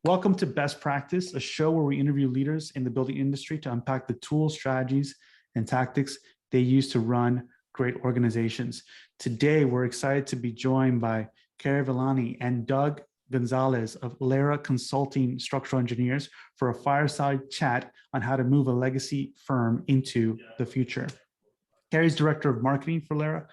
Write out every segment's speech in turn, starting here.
Welcome to Best Practice, a show where we interview leaders in the building industry to unpack the tools, strategies, and tactics they use to run great organizations. Today, we're excited to be joined by Carrie Villani and Doug González of LERA Consulting Structural Engineers for a fireside chat on how to move a legacy firm into the future. Carrie's Director of Marketing for LERA.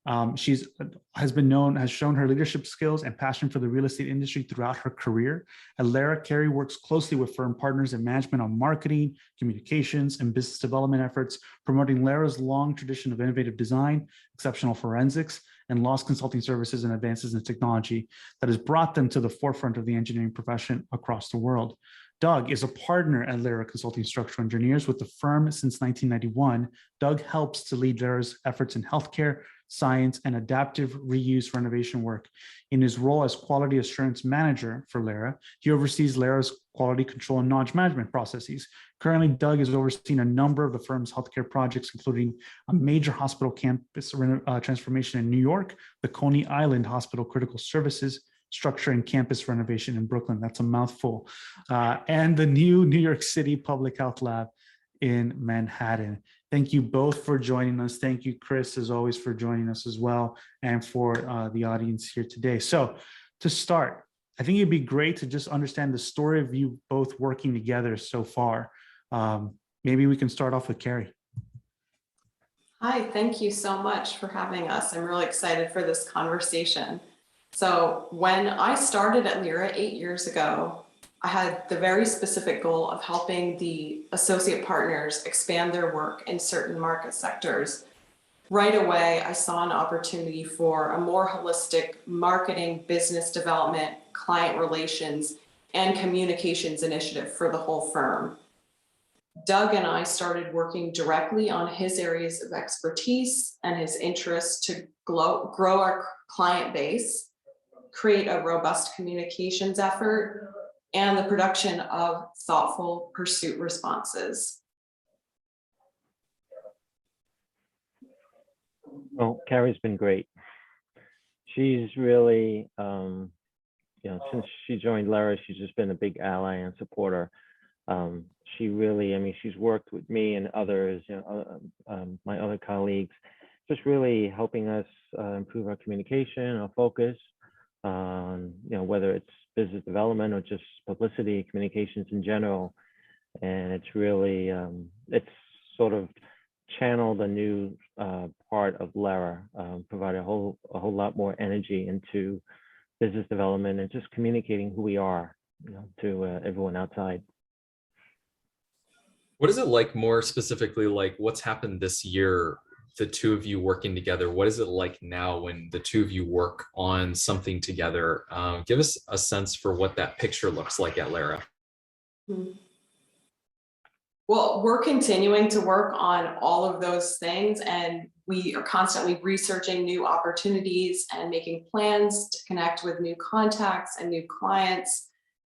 Has shown her leadership skills and passion for the real estate industry throughout her career. At LERA, Carrie works closely with firm partners and management on marketing, communications, and business development efforts, promoting LERA's long tradition of innovative design, exceptional forensics, and loss consulting services and advances in technology that has brought them to the forefront of the engineering profession across the world. Doug is a partner at LERA Consulting Structural Engineers with the firm since 1991. Doug helps to lead LERA's efforts in healthcare, science, and adaptive reuse renovation work. In his role as quality assurance manager for LERA, he oversees LERA's quality control and knowledge management processes. Currently, Doug is overseeing a number of the firm's healthcare projects, including a major hospital campus transformation in New York, the Coney Island Hospital Critical Services structure and campus renovation in Brooklyn. That's a mouthful. And the new New York City Public Health Lab in Manhattan. Thank you both for joining us. Thank you, Chris, as always, for joining us as well, and for the audience here today. So to start, I think it'd be great to just understand the story of you both working together so far. Maybe we can start off with Carrie. Hi, thank you so much for having us. I'm really excited for this conversation. So when I started at LERA 8 years ago, I had the very specific goal of helping the associate partners expand their work in certain market sectors. Right away, I saw an opportunity for a more holistic marketing, business development, client relations, and communications initiative for the whole firm. Doug and I started working directly on his areas of expertise and his interest to grow our client base, create a robust communications effort, and the production of thoughtful pursuit responses. Well, Carrie's been great. She's really, since she joined LERA, she's just been a big ally and supporter. She really, she's worked with me and others, my other colleagues, just really helping us improve our communication, our focus on, whether it's business development or just publicity, communications in general. And it's really, it's sort of channeled a new part of LERA, provided a whole lot more energy into business development and just communicating who we are, to everyone outside. What is it like, more specifically, like what's happened this year, the two of you working together? What is it like now when the two of you work on something together? Give us a sense for what that picture looks like at LERA. Well, we're continuing to work on all of those things, and we are constantly researching new opportunities and making plans to connect with new contacts and new clients.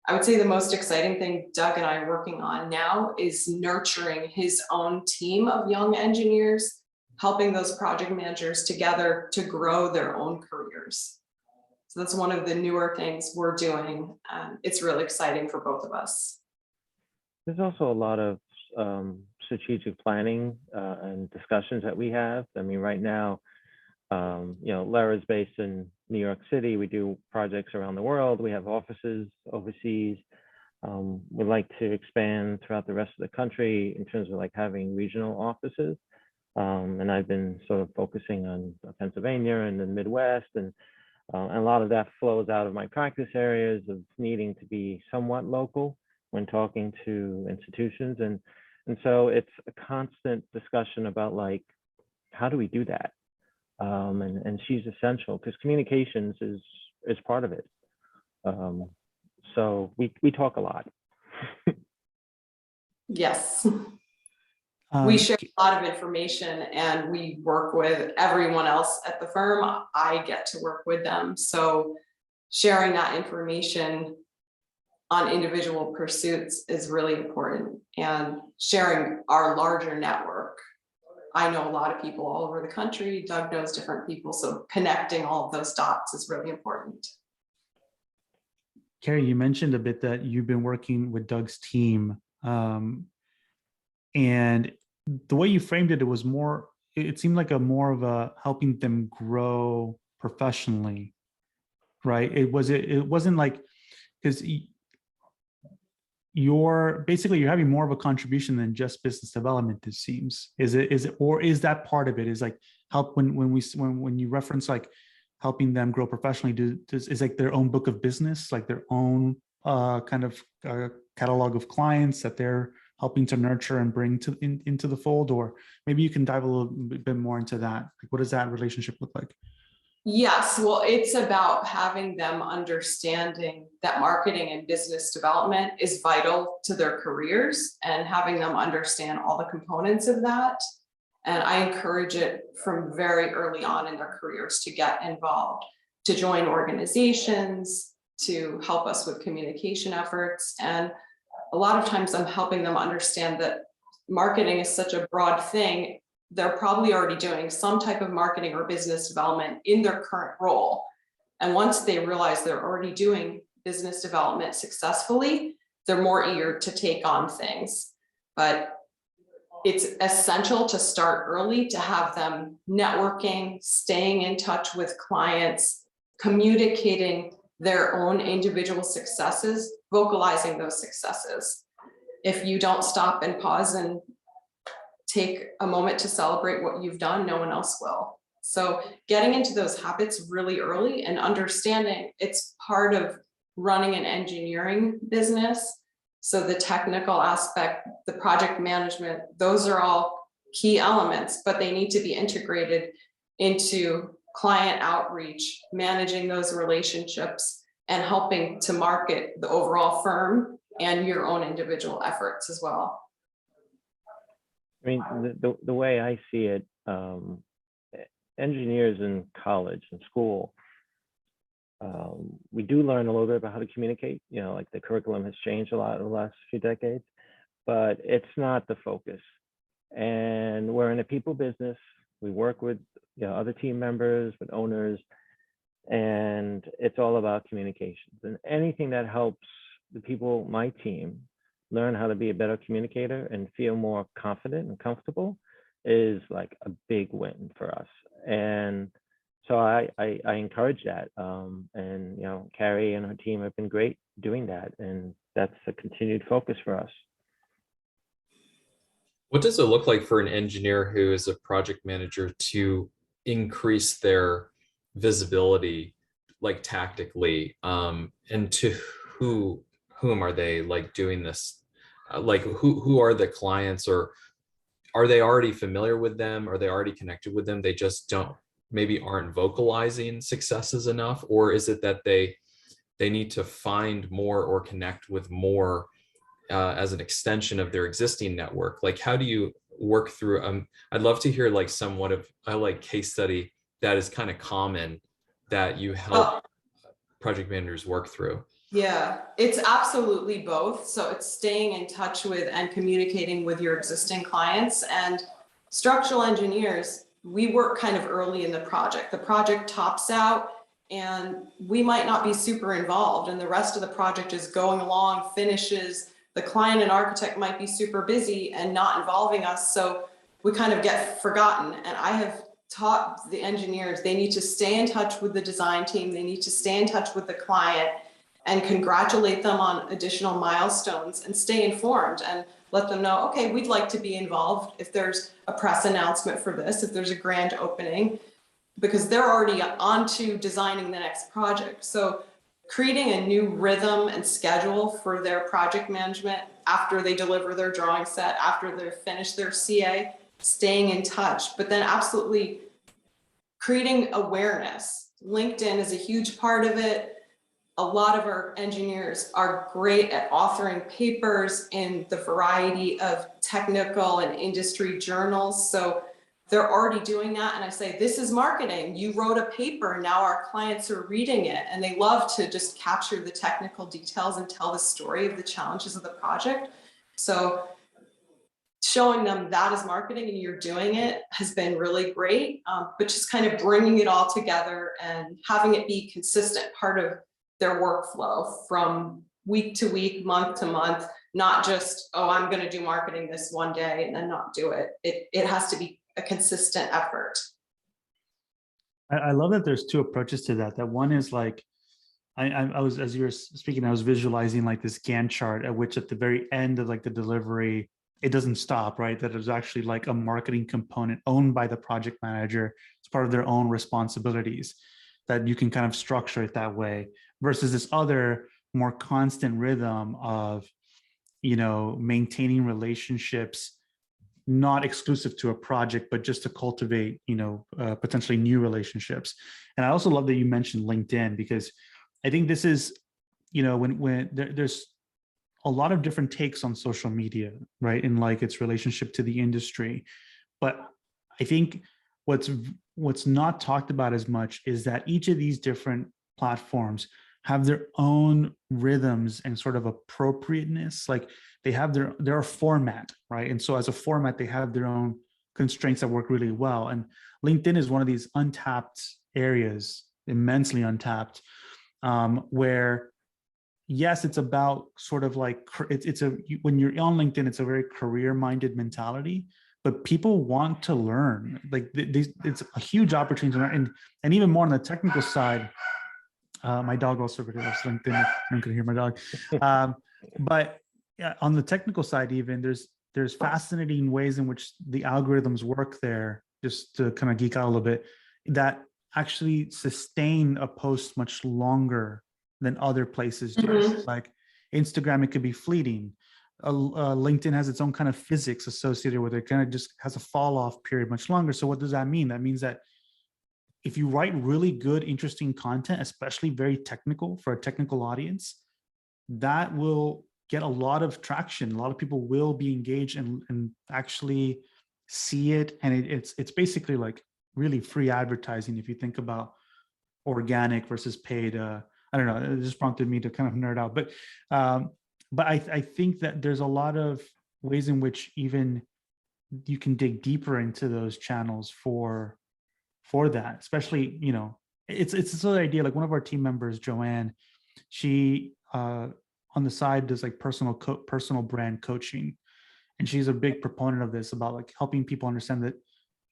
I would say the most exciting thing Doug and I are working on now is nurturing his own team of young engineers, helping those project managers together to grow their own careers. So that's one of the newer things we're doing. It's really exciting for both of us. There's also a lot of strategic planning and discussions that we have. Right now, LERA is based in New York City. We do projects around the world. We have offices overseas. We'd like to expand throughout the rest of the country in terms of having regional offices. And I've been sort of focusing on Pennsylvania and the Midwest, and a lot of that flows out of my practice areas of needing to be somewhat local when talking to institutions. And so it's a constant discussion about how do we do that? And she's essential because communications is part of it. So we talk a lot. Yes. We share a lot of information and we work with everyone else at the firm. I get to work with them. So sharing that information on individual pursuits is really important, and sharing our larger network. I know a lot of people all over the country. Doug knows different people. So connecting all of those dots is really important. Carrie, you mentioned a bit that you've been working with Doug's team. And the way you framed it, it was more, it seemed like a more of a helping them grow professionally, right? It wasn't like, because you're having more of a contribution than just business development, it seems. Is it, or is that part of it? Is like help when you reference like helping them grow professionally, is like their own book of business, like their own kind of catalog of clients that they're helping to nurture and bring into the fold? Or maybe you can dive a little bit more into that. Like, what does that relationship look like? Yes, well, it's about having them understanding that marketing and business development is vital to their careers and having them understand all the components of that. And I encourage it from very early on in their careers to get involved, to join organizations, to help us with communication efforts. And a lot of times I'm helping them understand that marketing is such a broad thing. They're probably already doing some type of marketing or business development in their current role. And once they realize they're already doing business development successfully, they're more eager to take on things. But it's essential to start early, to have them networking, staying in touch with clients, communicating their own individual successes, vocalizing those successes. If you don't stop and pause and take a moment to celebrate what you've done, no one else will. So getting into those habits really early and understanding it's part of running an engineering business. So the technical aspect, the project management, those are all key elements, but they need to be integrated into client outreach, managing those relationships, and helping to market the overall firm and your own individual efforts as well. I mean, the way I see it, engineers in college and school, we do learn a little bit about how to communicate. You know, like the curriculum has changed a lot in the last few decades, but it's not the focus. And we're in a people business. We work with other team members, with owners, and it's all about communications. And anything that helps the people, my team, learn how to be a better communicator and feel more confident and comfortable is like a big win for us. And so I encourage that. And Carrie and her team have been great doing that, and that's a continued focus for us. What does it look like for an engineer who is a project manager to increase their visibility, like tactically, and to whom are they like doing this? Like who are the clients, or are they already familiar with them? Are they already connected with them? They just maybe aren't vocalizing successes enough? Or is it that they need to find more or connect with more as an extension of their existing network? Like, how do you work through, I'd love to hear like somewhat of a like case study that is kind of common that you help project managers work through. Yeah, it's absolutely both. So it's staying in touch with and communicating with your existing clients. And structural engineers, we work kind of early in the project. The project tops out and we might not be super involved, and the rest of the project is going along, finishes. The client and architect might be super busy and not involving us. So we kind of get forgotten. And I have taught the engineers, they need to stay in touch with the design team. They need to stay in touch with the client and congratulate them on additional milestones and stay informed and let them know, okay, we'd like to be involved if there's a press announcement for this, if there's a grand opening, because they're already on to designing the next project. So creating a new rhythm and schedule for their project management after they deliver their drawing set, after they've finished their CA, staying in touch, but then absolutely creating awareness. LinkedIn is a huge part of it. A lot of our engineers are great at authoring papers in the variety of technical and industry journals. So they're already doing that. And I say, this is marketing. You wrote a paper, now our clients are reading it. And they love to just capture the technical details and tell the story of the challenges of the project. So showing them that is marketing and you're doing it has been really great. But just kind of bringing it all together and having it be consistent part of their workflow from week to week, month to month, not just, oh, I'm going to do marketing this one day and then not do it. It has to be a consistent effort. I love that there's two approaches to that. That one is like, I was, as you were speaking, I was visualizing like this Gantt chart at which at the very end of like the delivery, it doesn't stop, right? That there's actually like a marketing component owned by the project manager. It's part of their own responsibilities, that you can kind of structure it that way, versus this other more constant rhythm of, you know, maintaining relationships, not exclusive to a project, but just to cultivate, you know, potentially new relationships. And I also love that you mentioned LinkedIn, because I think this is, you know, when there's a lot of different takes on social media, right? And like its relationship to the industry. But I think what's not talked about as much is that each of these different platforms have their own rhythms and sort of appropriateness. Like they have their format, right? And so as a format, they have their own constraints that work really well. And LinkedIn is one of these untapped areas, immensely untapped, where yes, it's about sort of like, when you're on LinkedIn, it's a very career-minded mentality, but people want to learn. Like it's a huge opportunity to learn. And even more on the technical side, my dog also really loves LinkedIn. I'm gonna hear my dog. But yeah, on the technical side, even there's fascinating ways in which the algorithms work there, just to kind of geek out a little bit, that actually sustain a post much longer than other places do. Mhm. Like Instagram, it could be fleeting. LinkedIn has its own kind of physics associated with it, kind of just has a fall off period much longer. So what does that mean? That means that if you write really good, interesting content, especially very technical for a technical audience, that will get a lot of traction. A lot of people will be engaged and actually see it. And it's basically like really free advertising if you think about organic versus paid. I don't know, it just prompted me to kind of nerd out. But I think that there's a lot of ways in which even you can dig deeper into those channels for that, especially, you know, it's this other idea. Like one of our team members, Joanne, she on the side does like personal brand coaching, and she's a big proponent of this, about like helping people understand that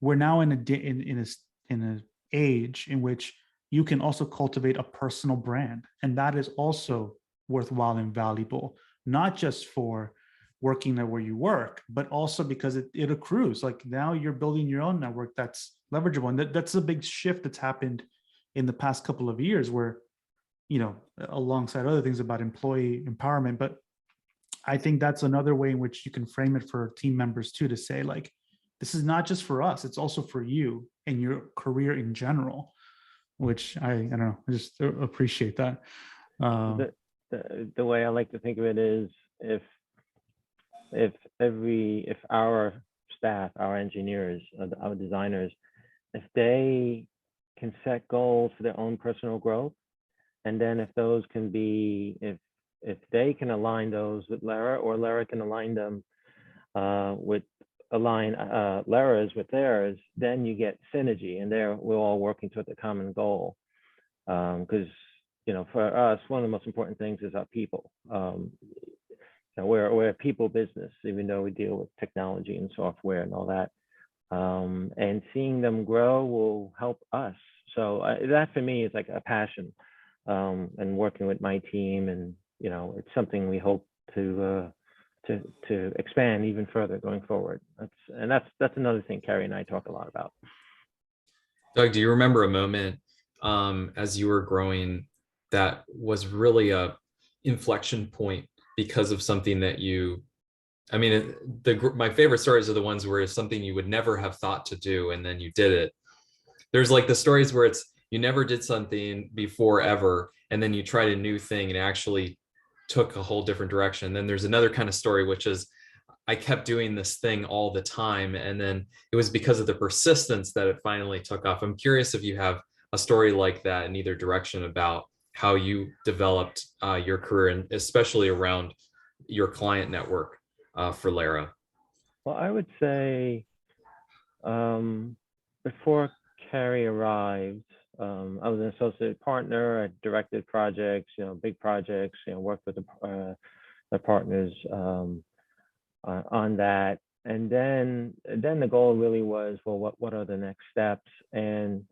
we're now in an age in which you can also cultivate a personal brand, and that is also worthwhile and valuable, not just for working at where you work, but also because it accrues. Like now you're building your own network that's leverageable. And that's a big shift that's happened in the past couple of years, where, you know, alongside other things about employee empowerment. But I think that's another way in which you can frame it for team members too, to say like, this is not just for us, it's also for you and your career in general, which I don't know, I just appreciate that. The way I like to think of it is, if our staff, our engineers, our designers, if they can set goals for their own personal growth, and then if those can be, if they can align those with LERA, or LERA can align them LERA's with theirs, then you get synergy, and we're all working toward the common goal. Because you know, for us, one of the most important things is our people. You know, we're a people business, even though we deal with technology and software and all that. And seeing them grow will help us. So that for me is like a passion, and working with my team, and you know, it's something we hope to expand even further going forward. That's another thing Carrie and I talk a lot about. Doug, do you remember a moment as you were growing that was really a inflection point because of something that I mean, my favorite stories are the ones where it's something you would never have thought to do, and then you did it. There's like the stories where it's, you never did something before ever, and then you tried a new thing and actually took a whole different direction. Then there's another kind of story, which is, I kept doing this thing all the time, and then it was because of the persistence that it finally took off. I'm curious if you have a story like that in either direction about how you developed your career, and especially around your client network for LERA. Well, I would say before Carrie arrived, I was an associate partner. I directed projects, big projects, worked with the partners on that. And then the goal really was, well, what are the next steps? And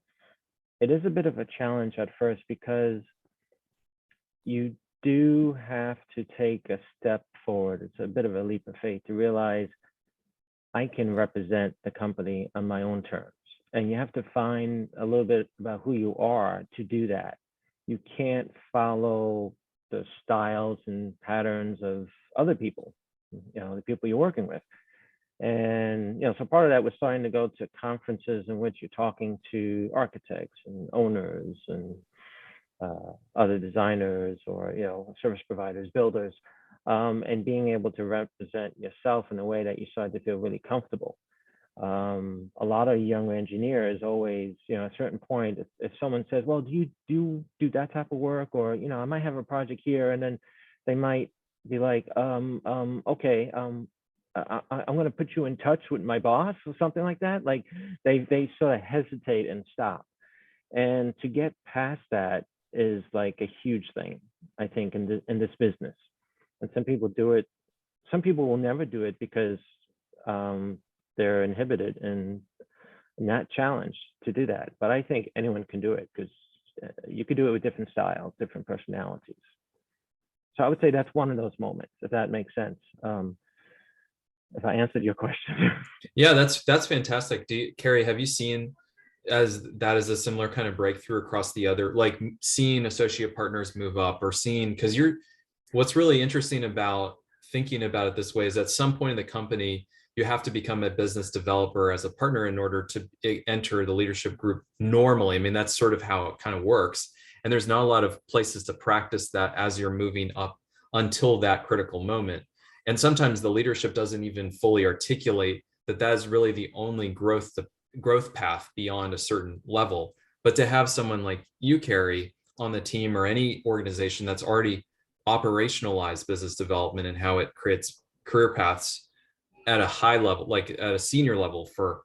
it is a bit of a challenge at first because you do have to take a step forward. It's a bit of a leap of faith to realize I can represent the company on my own terms. And you have to find a little bit about who you are to do that. You can't follow the styles and patterns of other people, the people you're working with. And, so part of that was starting to go to conferences in which you're talking to architects and owners and other designers or, service providers, builders, and being able to represent yourself in a way that you started to feel really comfortable. A lot of young engineers always, at a certain point, if someone says, well, do you do that type of work? Or, I might have a project here, and then they might be like, okay, I'm going to put you in touch with my boss or something like that. Like they sort of hesitate and stop. And to get past that is like a huge thing, I think, in this business. And some people do it. Some people will never do it because they're inhibited and not challenged to do that. But I think anyone can do it because you could do it with different styles, different personalities. So I would say that's one of those moments, if that makes sense. If I answered your question. Yeah, that's fantastic. Carrie, have you seen as a similar kind of breakthrough across the other, like seeing associate partners move up or seeing, because what's really interesting about thinking about it this way is at some point in the company, you have to become a business developer as a partner in order to enter the leadership group normally. I mean, that's sort of how it kind of works. And there's not a lot of places to practice that as you're moving up until that critical moment. And sometimes the leadership doesn't even fully articulate that is really the only growth path beyond a certain level. But to have someone like you, Carrie, on the team or any organization that's already operationalized business development and how it creates career paths at a high level, like at a senior level for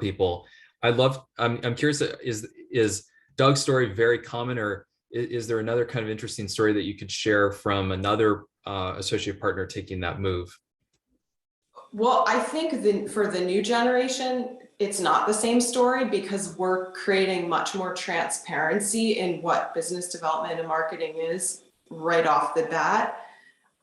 people. I'm curious, is Doug's story very common, or is there another kind of interesting story that you could share from another associate partner taking that move? Well, I think for the new generation, it's not the same story because we're creating much more transparency in what business development and marketing is right off the bat.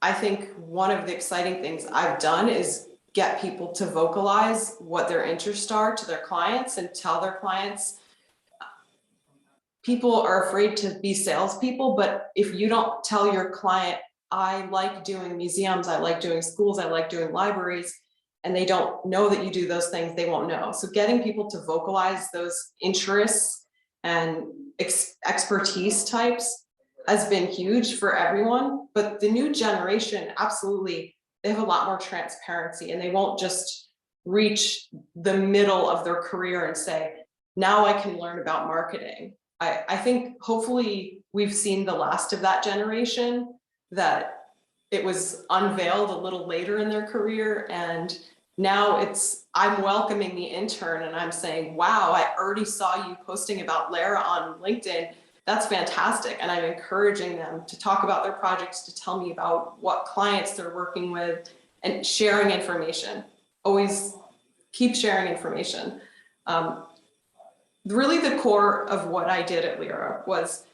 I think one of the exciting things I've done is get people to vocalize what their interests are to their clients and tell their clients. People are afraid to be salespeople, but if you don't tell your client, I like doing museums, I like doing schools, I like doing libraries, and they don't know that you do those things, they won't know. So getting people to vocalize those interests and expertise types has been huge for everyone. But the new generation, absolutely, they have a lot more transparency and they won't just reach the middle of their career and say, now I can learn about marketing. I think hopefully we've seen the last of that generation, that it was unveiled a little later in their career. And now I'm welcoming the intern and I'm saying, wow, I already saw you posting about LERA on LinkedIn. That's fantastic. And I'm encouraging them to talk about their projects, to tell me about what clients they're working with, and sharing information. Always keep sharing information. Really the core of what I did at LERA was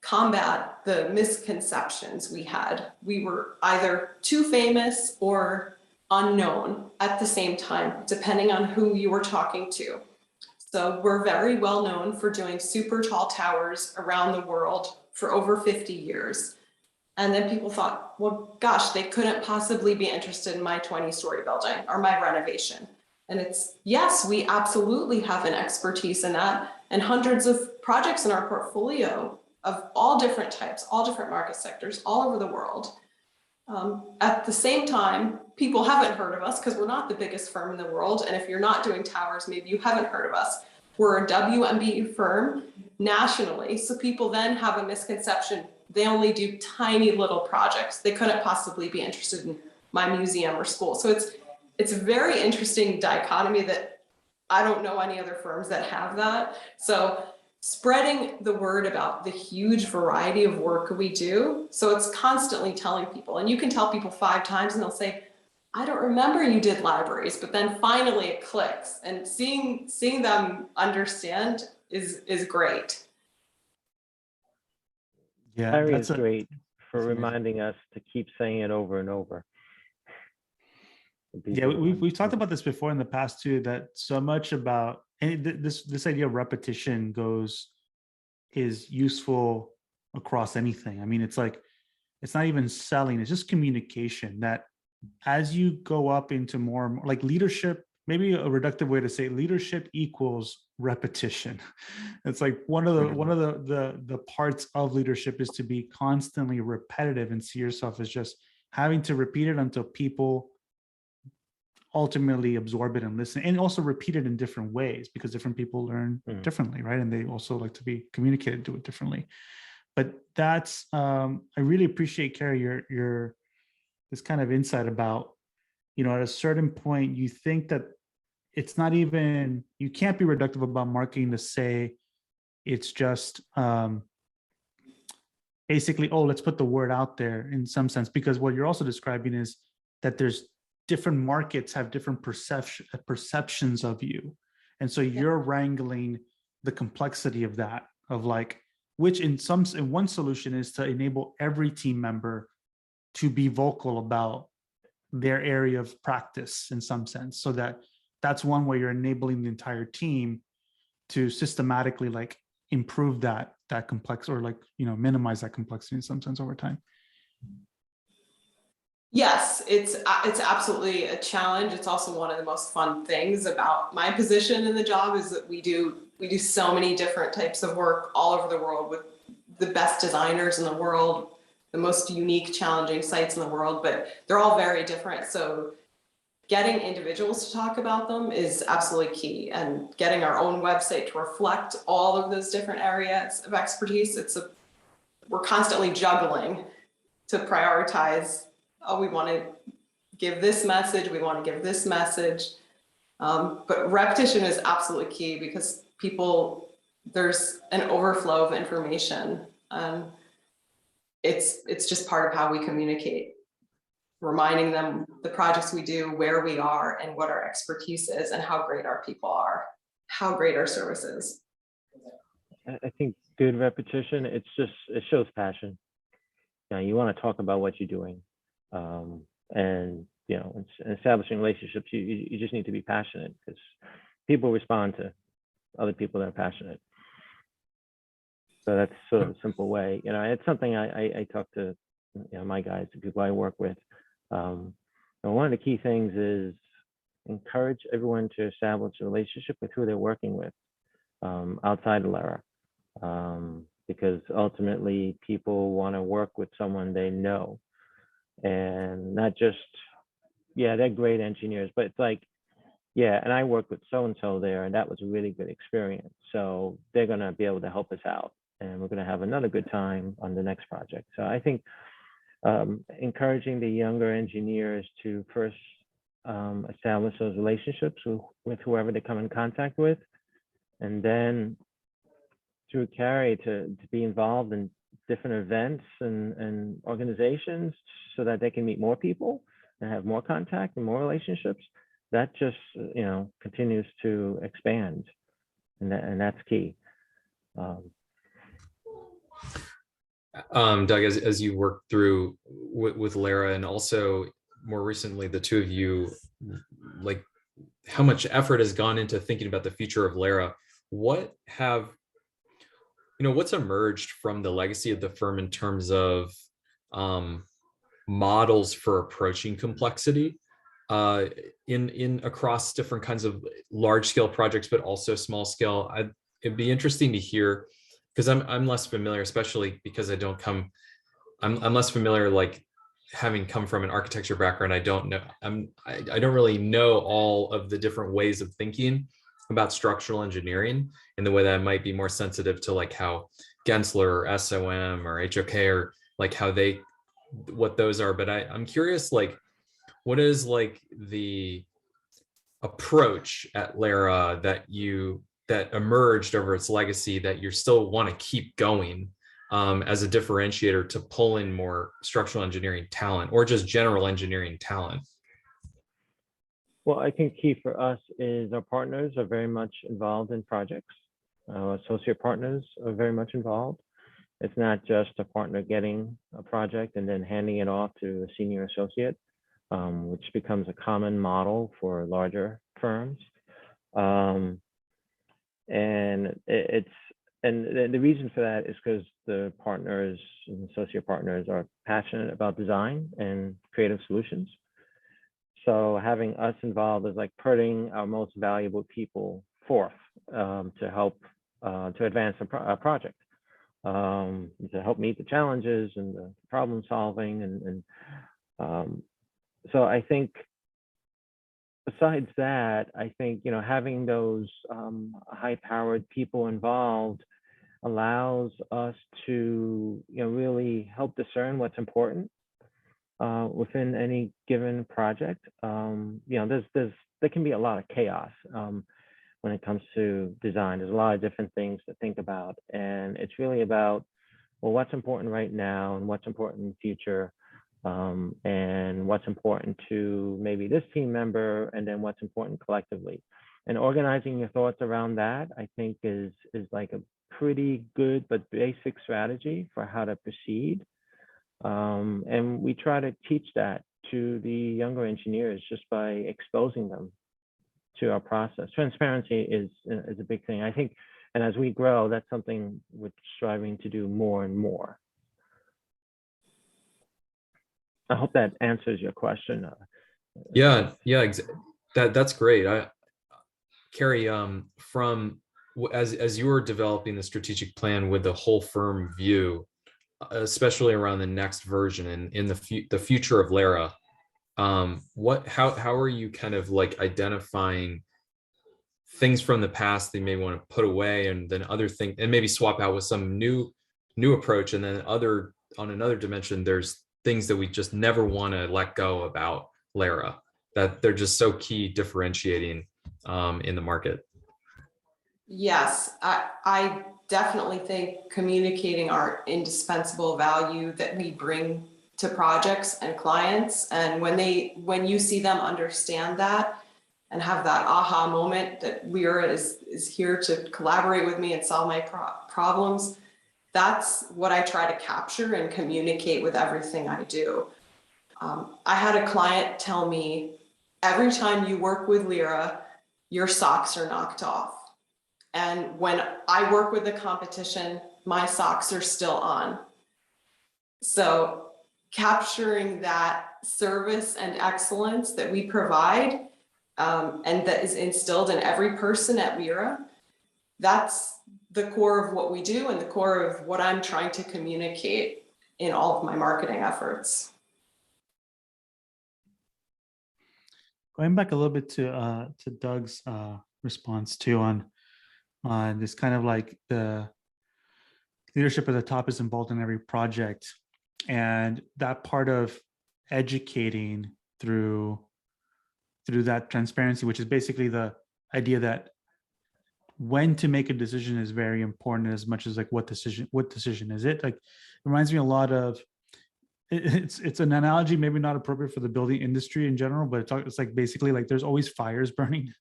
combat the misconceptions we had. We were either too famous or unknown at the same time, depending on who you were talking to. So we're very well known for doing super tall towers around the world for over 50 years. And then people thought, well, gosh, they couldn't possibly be interested in my 20-story building or my renovation. And it's, yes, we absolutely have an expertise in that, and hundreds of projects in our portfolio of all different types, all different market sectors, all over the world. At the same time, people haven't heard of us because we're not the biggest firm in the world. And if you're not doing towers, maybe you haven't heard of us. We're a WMB firm nationally. So people then have a misconception. They only do tiny little projects. They couldn't possibly be interested in my museum or school. So it's a very interesting dichotomy that I don't know any other firms that have that. So spreading the word about the huge variety of work we do. So it's constantly telling people, and you can tell people 5 times and they'll say, I don't remember you did libraries, but then finally it clicks, and seeing them understand is great. Yeah, Carrie that's is great for that's amazing. reminding us to keep saying it over and over. Yeah, we've talked about this before in the past too, that so much about, and this idea of repetition is useful across anything. I mean, it's like, it's not even selling, it's just communication, that as you go up into more like leadership, maybe a reductive way to say leadership equals repetition. It's like one of the parts of leadership is to be constantly repetitive and see yourself as just having to repeat it until people ultimately absorb it and listen, and also repeat it in different ways, because different people learn differently, right? And they also like to be communicated to it differently. But that's I really appreciate, Carrie, your this kind of insight about, at a certain point you think that it's not even, you can't be reductive about marketing to say it's just basically, oh, let's put the word out there in some sense, because what you're also describing is that there's different markets have different perceptions of you. And so you're wrangling the complexity of that, of like, which in one solution is to enable every team member to be vocal about their area of practice in some sense. So that's one way you're enabling the entire team to systematically like improve that complex, or like, minimize that complexity in some sense over time. Yes, it's absolutely a challenge. It's also one of the most fun things about my position in the job, is that we do so many different types of work all over the world with the best designers in the world, the most unique, challenging sites in the world, but they're all very different. So getting individuals to talk about them is absolutely key, and getting our own website to reflect all of those different areas of expertise. We're constantly juggling to prioritize. Oh, we want to give this message, we want to give this message. But repetition is absolutely key, because there's an overflow of information. It's just part of how we communicate, reminding them the projects we do, where we are, and what our expertise is, and how great our people are, how great our service is. I think good repetition, it shows passion. You want to talk about what you're doing. And in establishing relationships, you just need to be passionate, because people respond to other people that are passionate. So that's sort of a simple way. It's something I talk to my guys, the people I work with. And one of the key things is encourage everyone to establish a relationship with who they're working with outside of LERA. Because ultimately people want to work with someone they know, and not just, they're great engineers, but it's like, and I worked with so-and-so there, and that was a really good experience. So they're going to be able to help us out, and we're going to have another good time on the next project. So I think encouraging the younger engineers to first establish those relationships with whoever they come in contact with, and then through Carrie to be involved in different events and organizations, so that they can meet more people and have more contact and more relationships. That just continues to expand, and that's key. Doug, as you work through with LERA, and also more recently the two of you, like how much effort has gone into thinking about the future of LERA, what's emerged from the legacy of the firm in terms of models for approaching complexity in across different kinds of large scale projects, but also small scale? It'd be interesting to hear, because I'm less familiar, especially because I'm less familiar, like having come from an architecture background. I don't really know all of the different ways of thinking about structural engineering in the way that I might be more sensitive to, like how Gensler or SOM or HOK, or like what those are. But I'm curious, like, what is like the approach at LERA that you that emerged over its legacy that you still want to keep going as a differentiator to pull in more structural engineering talent or just general engineering talent? Well, I think key for us is our partners are very much involved in projects. Associate partners are very much involved. It's not just a partner getting a project and then handing it off to a senior associate, which becomes a common model for larger firms. And the reason for that is because the partners and associate partners are passionate about design and creative solutions. So having us involved is like putting our most valuable people forth to help to advance a project, to help meet the challenges and the problem solving. And so I think besides that, I think, you know, having those high-powered people involved allows us to, you know, really help discern what's important within any given project. You know, there can be a lot of chaos when it comes to design. There's a lot of different things to think about, and it's really about, well, what's important right now and what's important in the future, and what's important to maybe this team member, and then what's important collectively. And organizing your thoughts around that, I think, is like a pretty good but basic strategy for how to proceed. And we try to teach that to the younger engineers just by exposing them to our process. Transparency is a big thing, I think, and as we grow, that's something we're striving to do more and more. I hope that answers your question. Yeah, that's great. Carrie, from as you were developing the strategic plan with the whole firm view, especially around the next version and in the future of LERA, how are you kind of like identifying things from the past that you may want to put away, and then other things, and maybe swap out with some new approach, and then on another dimension, there's things that we just never want to let go about LERA, that they're just so key differentiating in the market? Yes, I definitely think communicating our indispensable value that we bring to projects and clients, and when you see them understand that and have that aha moment that LERA is here to collaborate with me and solve my problems, that's what I try to capture and communicate with everything I do. I had a client tell me, every time you work with LERA, your socks are knocked off. And when I work with the competition, my socks are still on. So capturing that service and excellence that we provide, and that is instilled in every person at LERA, that's the core of what we do and the core of what I'm trying to communicate in all of my marketing efforts. Going back a little bit to Doug's response too on this kind of like the leadership at the top is involved in every project, and that part of educating through that transparency, which is basically the idea that when to make a decision is very important as much as like what decision is it. Like, it reminds me a lot of, it's an analogy maybe not appropriate for the building industry in general, but it's like basically like there's always fires burning,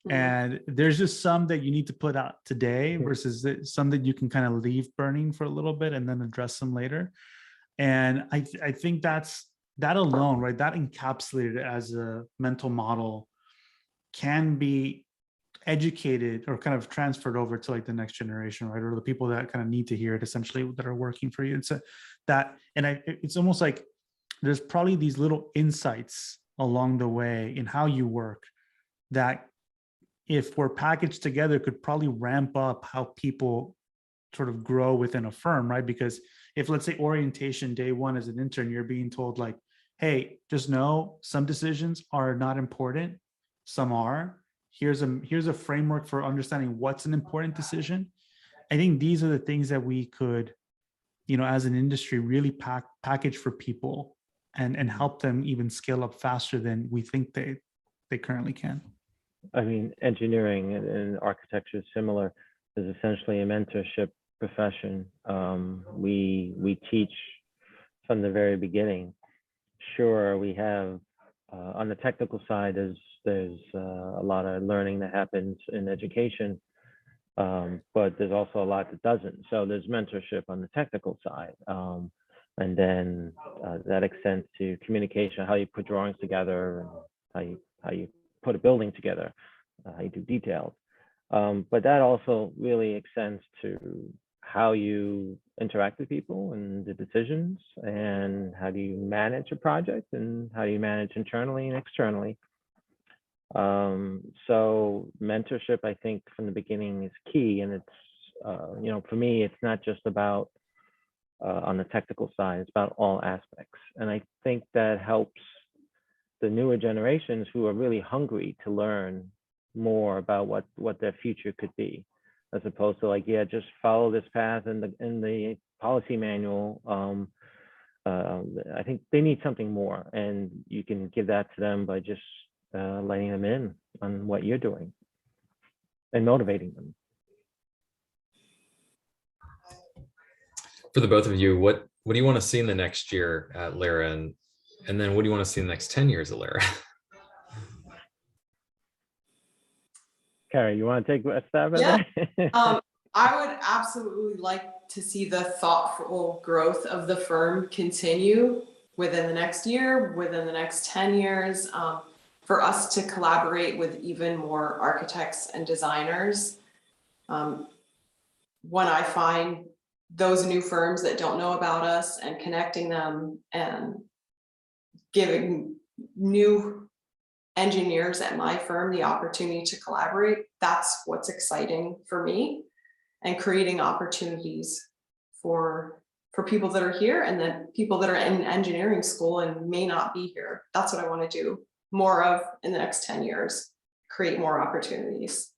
and there's just some that you need to put out today versus some that you can kind of leave burning for a little bit and then address them later. And I think that alone, right, that encapsulated as a mental model can be educated or kind of transferred over to like the next generation, right, or the people that kind of need to hear it, essentially, that are working for you. It's it's almost like there's probably these little insights along the way in how you work that, if we're packaged together, could probably ramp up how people sort of grow within a firm, right? Because if, let's say, orientation day one as an intern, you're being told like, hey, just know some decisions are not important, some are. Here's a framework for understanding what's an important decision. I think these are the things that we could, you know, as an industry, really package for people and help them even scale up faster than we think they currently can. I mean, engineering and architecture is similar. Is essentially a mentorship profession. We teach from the very beginning. Sure, we have on the technical side, there's a lot of learning that happens in education, but there's also a lot that doesn't. So there's mentorship on the technical side, and then that extends to communication, how you put drawings together, and how you put a building together, how you do details. But that also really extends to how you interact with people and the decisions, and how do you manage a project, and how do you manage internally and externally. So mentorship, I think, from the beginning is key, and it's you know, for me, it's not just about on the technical side, it's about all aspects, and I think that helps the newer generations who are really hungry to learn more about what their future could be, as opposed to like, yeah, just follow this path in the policy manual. I think they need something more, and you can give that to them by just letting them in on what you're doing and motivating them. For the both of you, what do you want to see in the next year at LERA, and then what do you want to see in the next 10 years at LERA? Carrie, you want to take a stab at that? I would absolutely like to see the thoughtful growth of the firm continue within the next year, within the next 10 years, for us to collaborate with even more architects and designers. When I find those new firms that don't know about us and connecting them and giving new engineers at my firm the opportunity to collaborate, that's what's exciting for me, and creating opportunities for people that are here, and then people that are in engineering school and may not be here. That's what I want to do more of in the next 10 years, create more opportunities.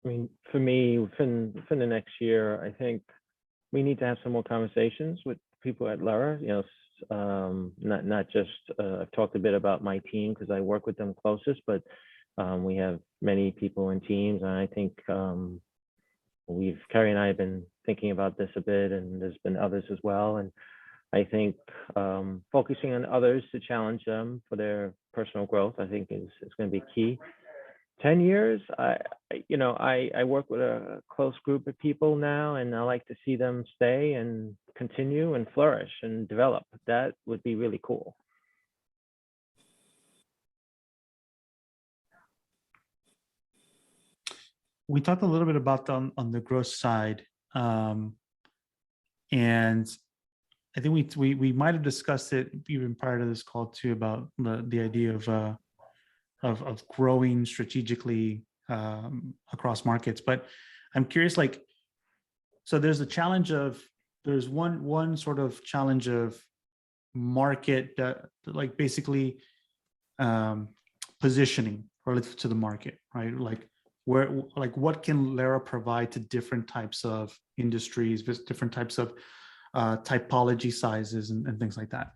I mean, for me, for the next year, I think we need to have some more conversations with people at LERA. You know, not just I've talked a bit about my team because I work with them closest, but we have many people in teams, and I think Carrie and I have been thinking about this a bit, and there's been others as well. And I think focusing on others to challenge them for their personal growth, I think is going to be key. 10 years, I work with a close group of people now, and I like to see them stay and continue and flourish and develop. That would be really cool. We talked a little bit about on the growth side, and I think we might have discussed it even prior to this call too, about the idea of growing strategically across markets. But I'm curious, like, so there's one sort of challenge of market that, like, basically positioning relative to the market, right? Like, what can LERA provide to different types of industries, different types of typology sizes and things like that.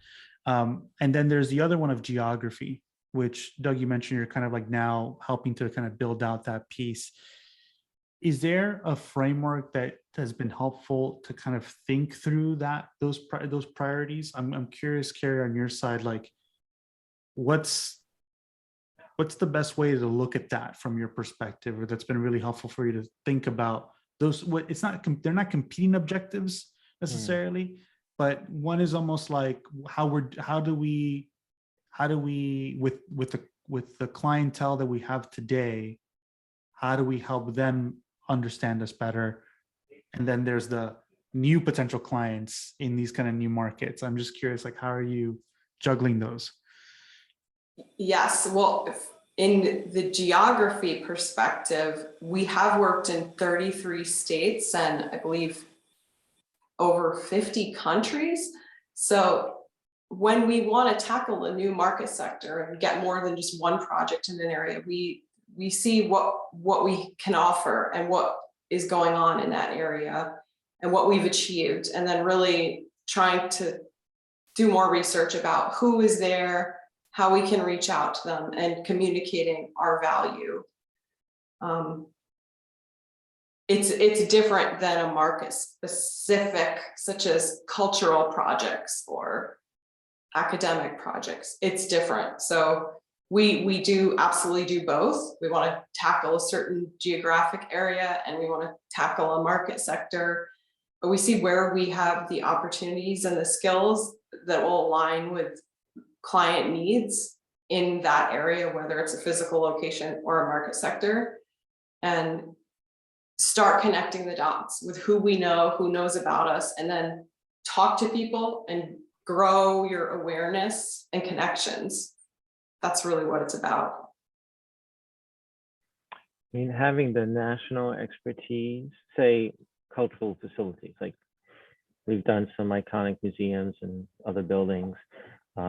And then there's the other one of geography, which, Doug, you mentioned you're kind of like now helping to kind of build out that piece. Is there a framework that has been helpful to kind of think through those priorities? I'm curious, Carrie, on your side, like, what's the best way to look at that from your perspective, or that's been really helpful for you to think about those? They're not competing objectives necessarily, but one is almost like how do we with the clientele that we have today, how do we help them understand us better? And then there's the new potential clients in these kind of new markets. I'm just curious, like, how are you juggling those? Yes, well, in the geography perspective, we have worked in 33 states and I believe over 50 countries. So when we want to tackle a new market sector and get more than just one project in an area, we see what we can offer and what is going on in that area and what we've achieved, and then really trying to do more research about who is there, how we can reach out to them and communicating our value. It's different than a market specific, such as cultural projects or academic projects. It's different. So we do absolutely do both. We want to tackle a certain geographic area and we want to tackle a market sector, but we see where we have the opportunities and the skills that will align with client needs in that area, whether it's a physical location or a market sector, and start connecting the dots with who we know, who knows about us, and then talk to people and grow your awareness and connections. That's really what it's about. I mean, having the national expertise, say cultural facilities, like we've done some iconic museums and other buildings.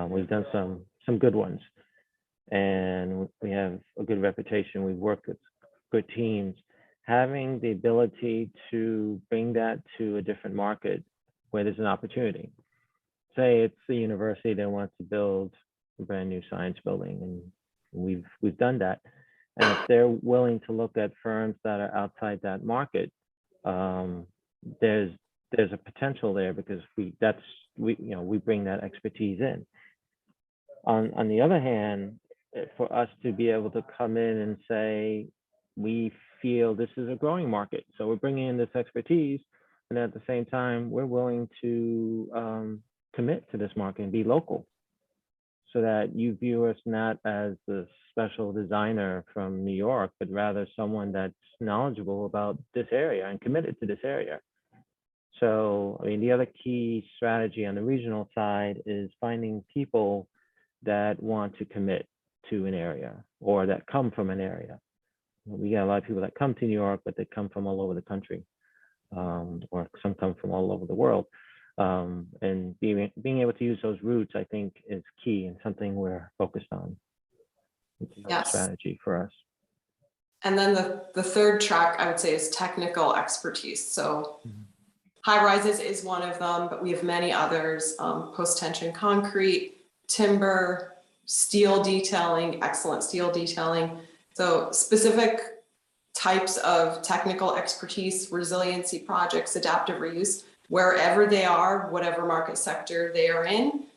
We've done some good ones, and we have a good reputation. We've worked with good teams. Having the ability to bring that to a different market where there's an opportunity. Say it's the university that wants to build a brand new science building, and we've done that. And if they're willing to look at firms that are outside that market, there's a potential there because we bring that expertise in. On the other hand, for us to be able to come in and say, we feel this is a growing market, so we're bringing in this expertise, and at the same time, we're willing to commit to this market and be local, so that you view us not as the special designer from New York, but rather someone that's knowledgeable about this area and committed to this area. So, I mean, the other key strategy on the regional side is finding people that want to commit to an area or that come from an area. We got a lot of people that come to New York, but they come from all over the country, or some come from all over the world. And being able to use those routes, I think, is key and something we're focused on. It's a strategy for us. And then the third track, I would say, is technical expertise. So high rises is one of them, but we have many others: post-tension concrete, timber, steel detailing, excellent steel detailing. So specific types of technical expertise, resiliency projects, adaptive reuse, wherever they are, whatever market sector they are in,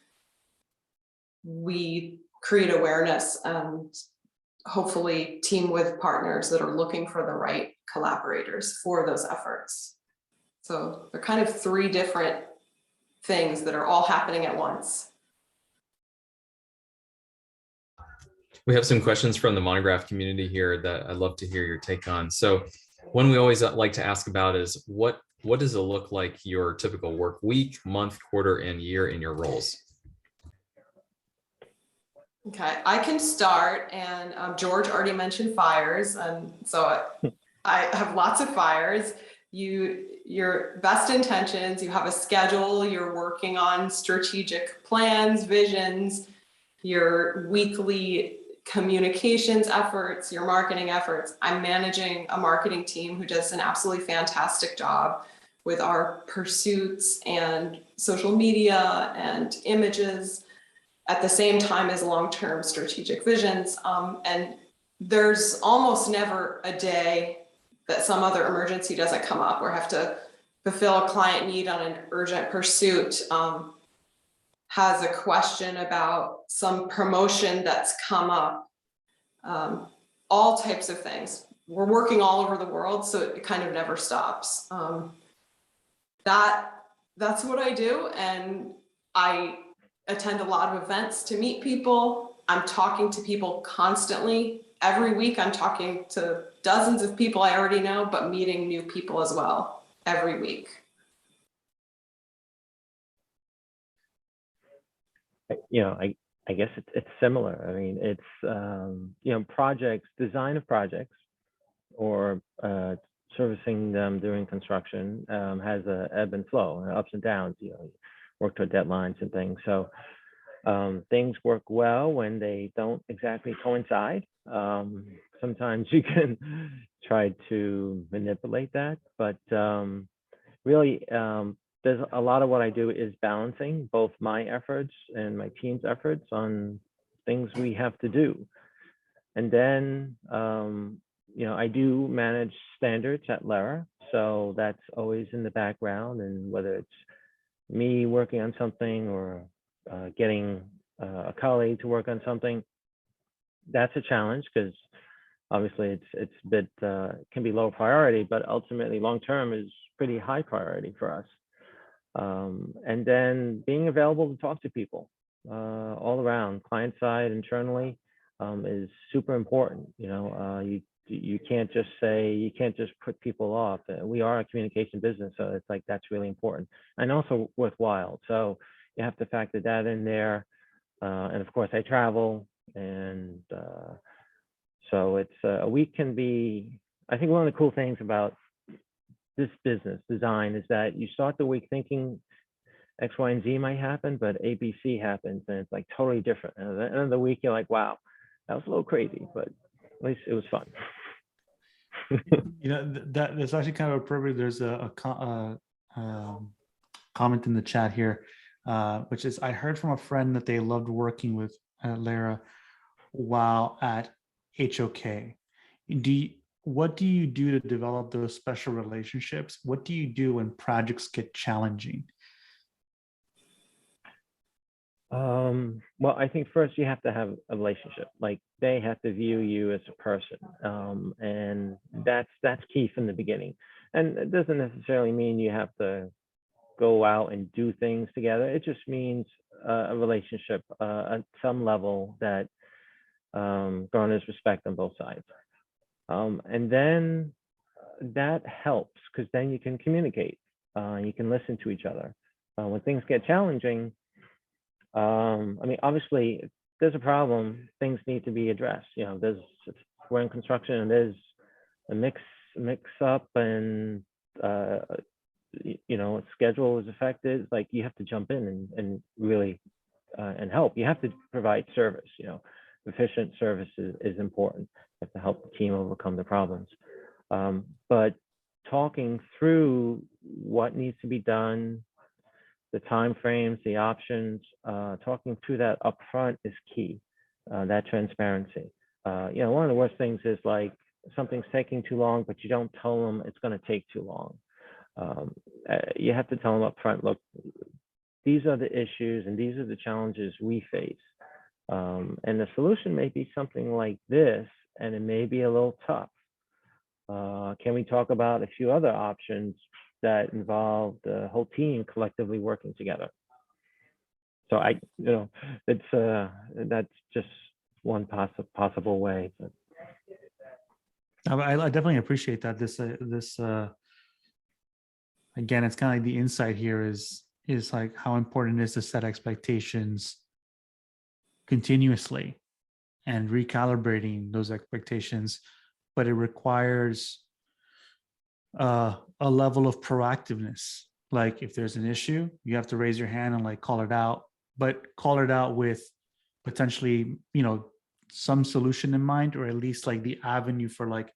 we create awareness and hopefully team with partners that are looking for the right collaborators for those efforts. So they're kind of three different things that are all happening at once. We have some questions from the Monograph community here that I'd love to hear your take on. So one we always like to ask about is what does it look like your typical work week, month, quarter, and year in your roles? Okay, I can start, and George already mentioned fires, and so I have lots of fires. Your best intentions, you have a schedule, you're working on strategic plans, visions, your weekly communications efforts, your marketing efforts. I'm managing a marketing team who does an absolutely fantastic job with our pursuits and social media and images at the same time as long-term strategic visions. And there's almost never a day that some other emergency doesn't come up or have to fulfill a client need on an urgent pursuit, has a question about some promotion that's come up, all types of things. We're working all over the world, so it kind of never stops. That's what I do, and I attend a lot of events to meet people. I'm talking to people constantly. Every week I'm talking to dozens of people I already know, but meeting new people as well every week. You know, I guess it's similar. I mean, it's, you know, projects, design of projects or servicing them during construction has a ebb and flow, ups and downs, you know, work toward deadlines and things. So things work well when they don't exactly coincide. Sometimes you can try to manipulate that, but really, there's a lot of what I do is balancing both my efforts and my team's efforts on things we have to do. And then, I do manage standards at LERA, so that's always in the background. And whether it's me working on something or getting a colleague to work on something, that's a challenge because obviously it's a bit can be low priority, but ultimately long term is pretty high priority for us. And then being available to talk to people all around, client side, internally, is super important. You can't just say, you can't just put people off. We are a communication business, so it's like that's really important and also worthwhile. So you have to factor that in there. And of course, I travel, and so it's a week can be. I think one of the cool things about this business design is that you start the week thinking X, Y, and Z might happen, but A, B, C happens, and it's like totally different. And at the end of the week, you're like, wow, that was a little crazy, but at least it was fun. That's actually kind of appropriate. There's a comment in the chat here, which is, I heard from a friend that they loved working with LERA while at HOK. What do you do to develop those special relationships? What do you do when projects get challenging? Well, I think first you have to have a relationship. Like they have to view you as a person, and that's key from the beginning. And it doesn't necessarily mean you have to go out and do things together. It just means a relationship at some level that garners respect on both sides. And then that helps because then you can communicate. You can listen to each other. When things get challenging, obviously, if there's a problem, things need to be addressed. We're in construction, and there's a mix up, and schedule is affected. Like you have to jump in and really and help. You have to provide service. Efficient service is important. You have to help the team overcome the problems. But talking through what needs to be done, the time frames, the options, talking through that upfront is key. That transparency. One of the worst things is like something's taking too long, but you don't tell them it's going to take too long. You have to tell them upfront, look, these are the issues and these are the challenges we face. And the solution may be something like this, and it may be a little tough. Can we talk about a few other options that involve the whole team collectively working together? So that's just one possible way. I definitely appreciate that. This again, it's kind of like the insight here is like how important it is to set expectations continuously and recalibrating those expectations, but it requires a level of proactiveness. Like if there's an issue, you have to raise your hand and like call it out, but call it out with potentially, some solution in mind, or at least like the avenue for like,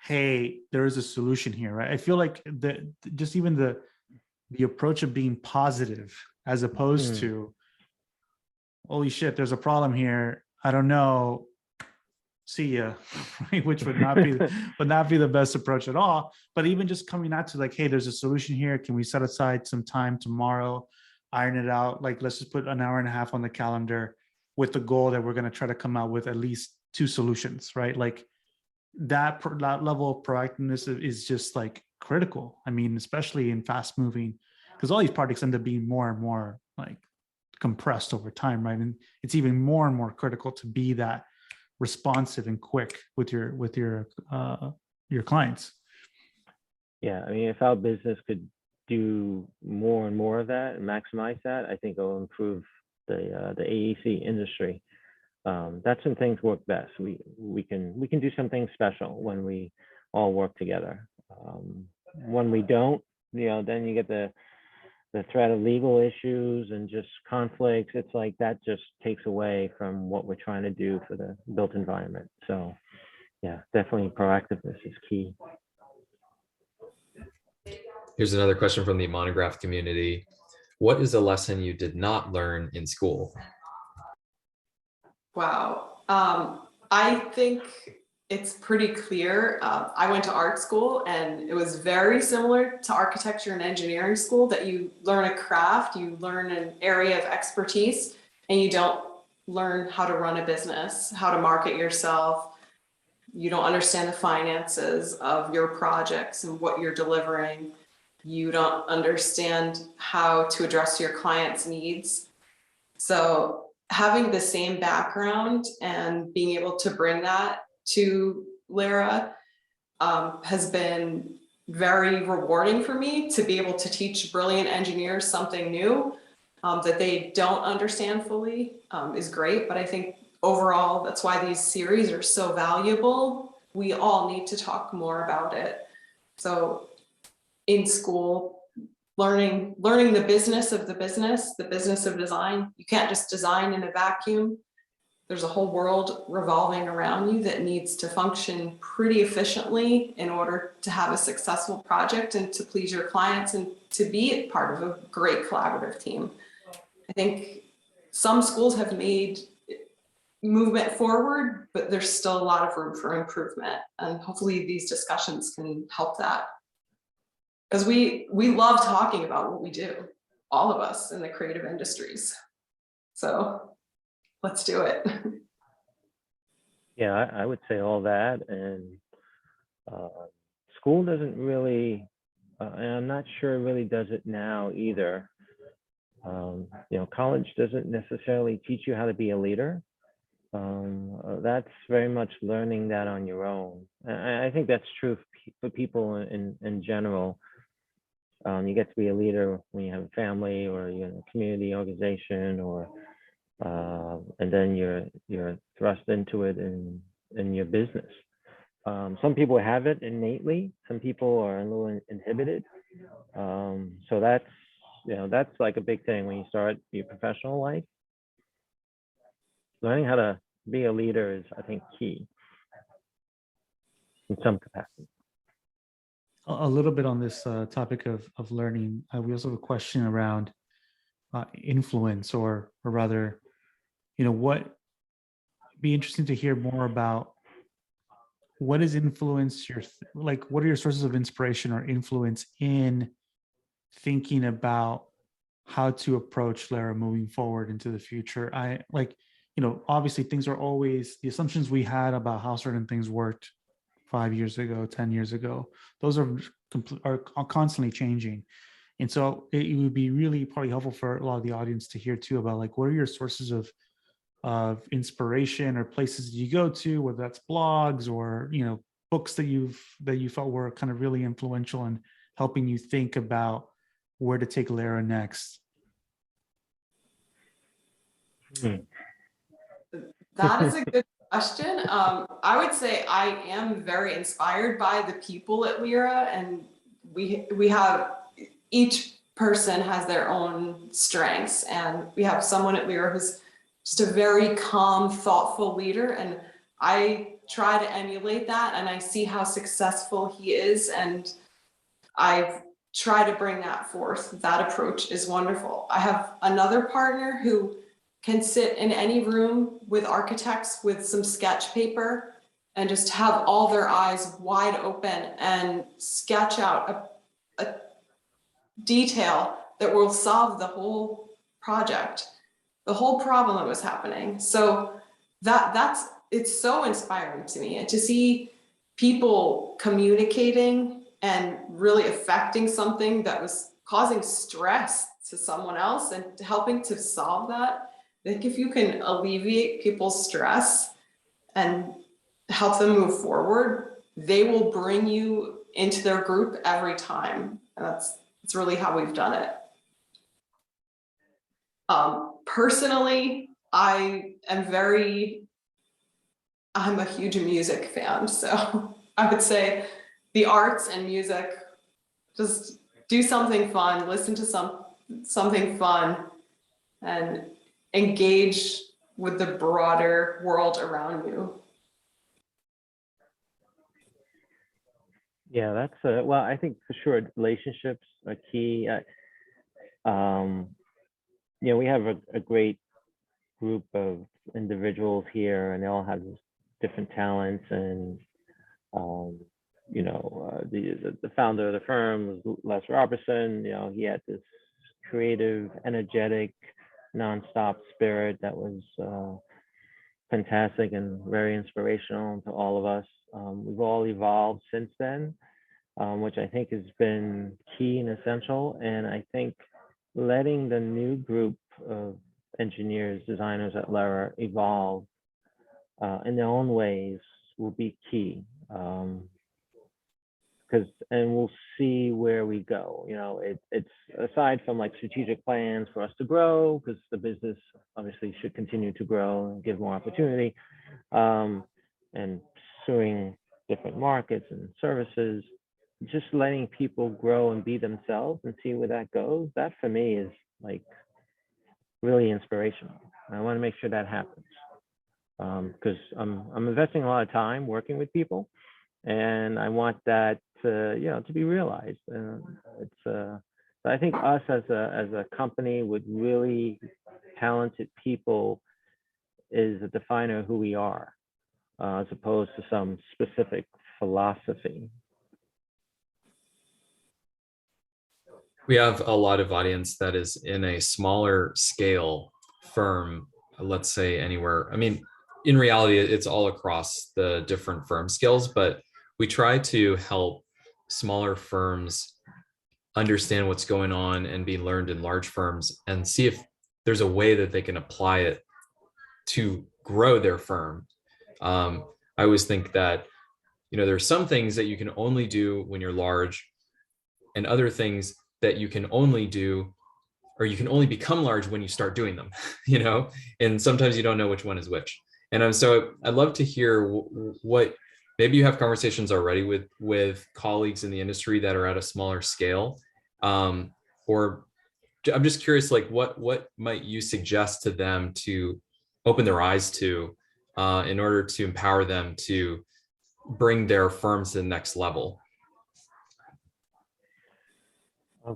hey, there is a solution here, right? I feel like just even the approach of being positive as opposed to, holy shit, there's a problem here, I don't know, see ya, right? Which would not be the best approach at all. But even just coming out to like, hey, there's a solution here. Can we set aside some time tomorrow, iron it out? Like, let's just put an hour and a half on the calendar with the goal that we're going to try to come out with at least 2 solutions, right? Like that level of proactiveness is just like critical. I mean, especially in fast moving, because all these projects end up being more and more like compressed over time, right? And it's even more and more critical to be that responsive and quick with your clients. Yeah, if our business could do more and more of that and maximize that, I think it'll improve the AEC industry. That's when things work best. We can do something special when we all work together. When we don't, then you get the threat of legal issues and just conflicts. It's like that just takes away from what we're trying to do for the built environment. So yeah, definitely proactiveness is key. Here's another question from the Monograph community. What is a lesson you did not learn in school? Wow. I think it's pretty clear. I went to art school and it was very similar to architecture and engineering school, that you learn a craft, you learn an area of expertise, and you don't learn how to run a business, how to market yourself. You don't understand the finances of your projects and what you're delivering. You don't understand how to address your clients' needs. So having the same background and being able to bring that to LERA has been very rewarding for me, to be able to teach brilliant engineers something new that they don't understand fully is great. But I think overall, that's why these series are so valuable. We all need to talk more about it. So in school, learning the business of the business of design. You can't just design in a vacuum. There's a whole world revolving around you that needs to function pretty efficiently in order to have a successful project and to please your clients and to be part of a great collaborative team. I think some schools have made movement forward, but there's still a lot of room for improvement. And hopefully these discussions can help that. Because we love talking about what we do, all of us in the creative industries. So let's do it. Yeah, I would say all that. And school doesn't really, and I'm not sure it really does it now either. You know, college doesn't necessarily teach you how to be a leader. That's very much learning that on your own. And I think that's true for people in general. You get to be a leader when you have a family or you're in a community organization, or and then you're thrust into it in your business. Some people have it innately. Some people are a little inhibited. So that's, you know, that's like a big thing when you start your professional life. Learning how to be a leader is, I think, key in some capacity. A little bit on this topic of learning. We also have a question around influence, or rather, you know, what be interesting to hear more about. What is influence your, like, what are your sources of inspiration or influence in thinking about how to approach LERA moving forward into the future? I like, you know, obviously things are always, the assumptions we had about how certain things worked 5 years ago, 10 years ago, those are constantly changing. And so it would be really probably helpful for a lot of the audience to hear too about, like, what are your sources of inspiration or places you go to, whether that's blogs or, you know, books that you felt were kind of really influential in helping you think about where to take LERA next. That is a good question. I would say I am very inspired by the people at LERA, and we have, each person has their own strengths, and we have someone at LERA who's just a very calm, thoughtful leader, and I try to emulate that, and I see how successful he is, and I try to bring that forth. That approach is wonderful. I have another partner who can sit in any room with architects with some sketch paper and just have all their eyes wide open and sketch out a detail that will solve the whole project, the whole problem that was happening. So it's so inspiring to me, and to see people communicating and really affecting something that was causing stress to someone else and helping to solve that. I think if you can alleviate people's stress and help them move forward, they will bring you into their group every time. And that's really how we've done it. Personally, I'm a huge music fan. So I would say the arts and music, just do something fun, listen to something fun, and engage with the broader world around you. Yeah, that's well, I think for sure relationships are key. You know, we have a great group of individuals here, and they all have different talents. And the founder of the firm was Les Robertson. He had this creative, energetic, nonstop spirit that was fantastic and very inspirational to all of us. We've all evolved since then, which I think has been key and essential. And I think letting the new group of engineers, designers at LERA evolve in their own ways will be key. And we'll see where we go. It's aside from like strategic plans for us to grow, because the business obviously should continue to grow and give more opportunity, and pursuing different markets and services, just letting people grow and be themselves and see where that goes. That for me is like really inspirational. I want to make sure that happens, because I'm investing a lot of time working with people, and I want that to be realized. I think us as a company with really talented people is a definer of who we are, as opposed to some specific philosophy. We have a lot of audience that is in a smaller scale firm, let's say anywhere. I mean, in reality, it's all across the different firm scales, but we try to help smaller firms understand what's going on and be learned in large firms, and see if there's a way that they can apply it to grow their firm. I always think that, there's some things that you can only do when you're large, and other things that you can only do, or you can only become large when you start doing them, and sometimes you don't know which one is which. And so I'd love to hear what, maybe you have conversations already with colleagues in the industry that are at a smaller scale, or I'm just curious, like what might you suggest to them to open their eyes to, in order to empower them to bring their firms to the next level?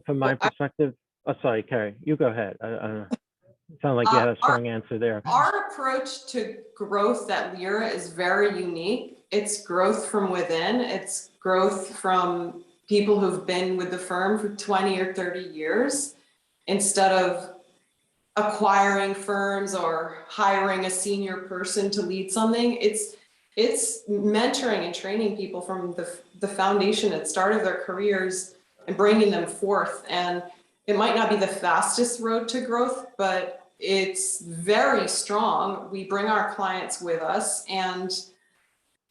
From my perspective, sorry, Carrie, you go ahead. It sounded like you had a strong answer there. Our approach to growth at LERA is very unique. It's growth from within. It's growth from people who've been with the firm for 20 or 30 years, instead of acquiring firms or hiring a senior person to lead something. It's mentoring and training people from the foundation at start of their careers and bringing them forth. And it might not be the fastest road to growth, but it's very strong. We bring our clients with us, and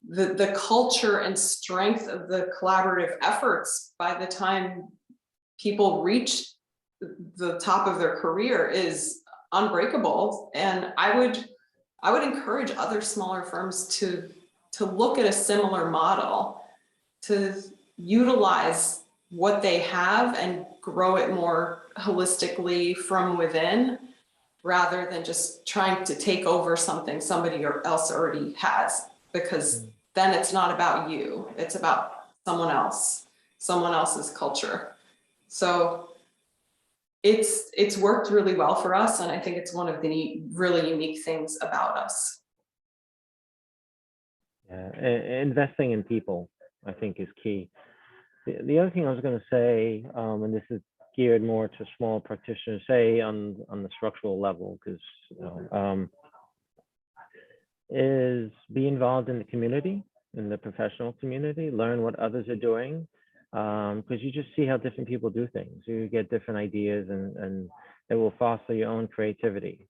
the culture and strength of the collaborative efforts by the time people reach the top of their career is unbreakable. And I would encourage other smaller firms to look at a similar model, to utilize what they have and grow it more holistically from within, rather than just trying to take over something somebody else already has, because then it's not about you, it's about someone else's culture. So it's worked really well for us, and I think it's one of the really unique things about us. Yeah, investing in people, I think, is key. The other thing I was going to say, and this is geared more to small practitioners, say on the structural level, because is be involved in the community, in the professional community, learn what others are doing, because you just see how different people do things. You get different ideas, and it will foster your own creativity.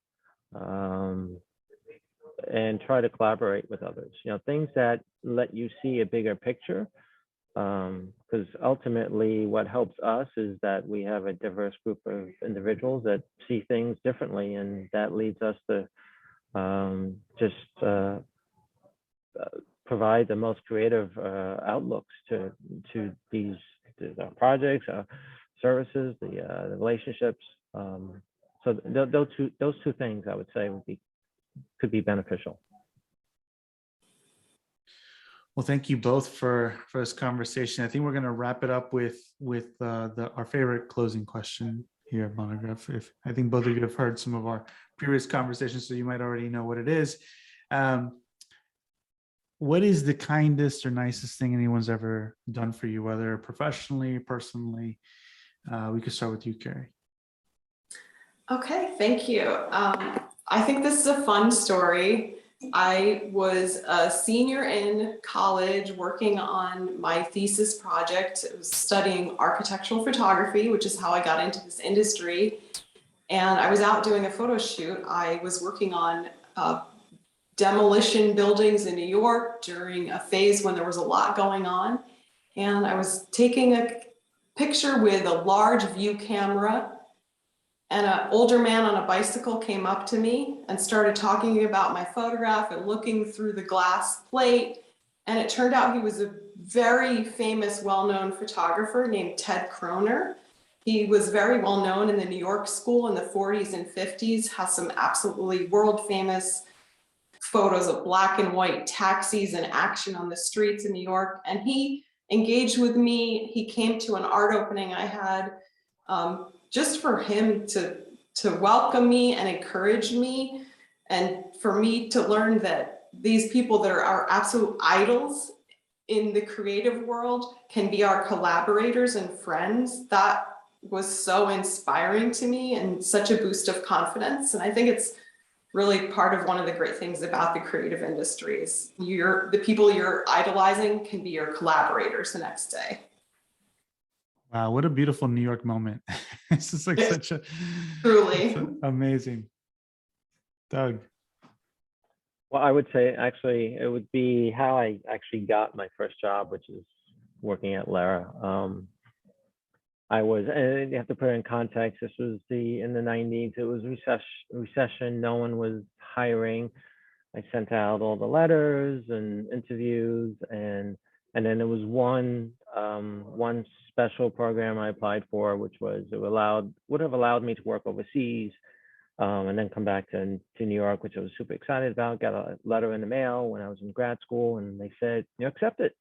And try to collaborate with others, things that let you see a bigger picture. Because ultimately what helps us is that we have a diverse group of individuals that see things differently, and that leads us to provide the most creative outlooks to these our projects, our services, the relationships. So those two things I would say could be beneficial. Well, thank you both for this conversation. I think we're going to wrap it up with our favorite closing question. here at Monograph. If I think both of you have heard some of our previous conversations, so you might already know what it is. What is the kindest or nicest thing anyone's ever done for you, whether professionally, personally? We could start with you, Carrie. Okay, thank you. I think this is a fun story. I was a senior in college working on my thesis project. I was studying architectural photography, which is how I got into this industry. And I was out doing a photo shoot. I was working on demolition buildings in New York during a phase when there was a lot going on. And I was taking a picture with a large view camera, and an older man on a bicycle came up to me and started talking about my photograph and looking through the glass plate. And it turned out he was a very famous, well-known photographer named Ted Kroner. He was very well known in the New York school in the 40s and 50s, has some absolutely world famous photos of black and white taxis in action on the streets in New York. And he engaged with me. He came to an art opening I had, just for him to welcome me and encourage me, and for me to learn that these people that are our absolute idols in the creative world can be our collaborators and friends. That was so inspiring to me and such a boost of confidence. And I think it's really part of one of the great things about the creative industries. The people you're idolizing can be your collaborators the next day. Wow, what a beautiful New York moment. This is like such a Truly amazing. Doug. Well, I would say actually it would be how I actually got my first job, which is working at LERA. I was, and you have to put it in context, this was in the 90s, it was recession, no one was hiring. I sent out all the letters and interviews, and then there was one special program I applied for, which was would have allowed me to work overseas, and then come back to New York, which I was super excited about. Got a letter in the mail when I was in grad school, and they said, "You accept it."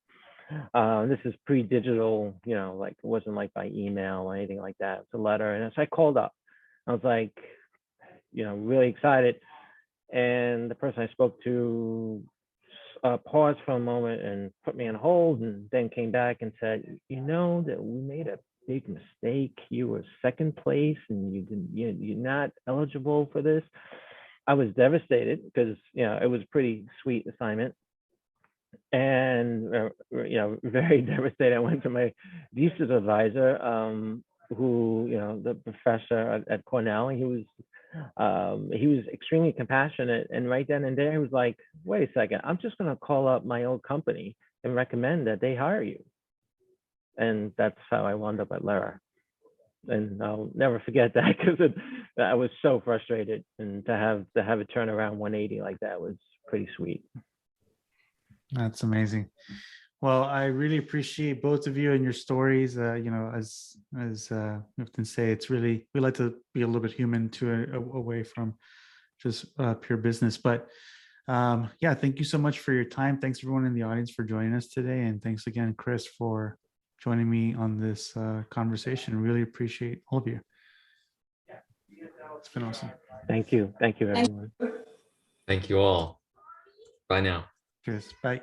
This is pre-digital, like it wasn't like by email or anything like that. It's a letter, and so I called up. I was like, really excited, and the person I spoke to paused for a moment and put me on hold, and then came back and said, that we made a big mistake. You were second place, and you're not eligible for this. I was devastated because it was a pretty sweet assignment, and very devastated. I went to my thesis advisor, who the professor at Cornell. He was extremely compassionate, and right then and there he was like, wait a second, I'm just going to call up my old company and recommend that they hire you. And that's how I wound up at LERA. And I'll never forget that, because I was so frustrated, and to have it turn around 180 like that was pretty sweet. That's amazing. Well, I really appreciate both of you and your stories. As we often say, we like to be a little bit human away from just pure business. But thank you so much for your time. Thanks everyone in the audience for joining us today, and thanks again, Chris, for joining me on this conversation. Really appreciate all of you. It's been awesome. Thank you, everyone. Thank you all. Bye now. Cheers. Bye.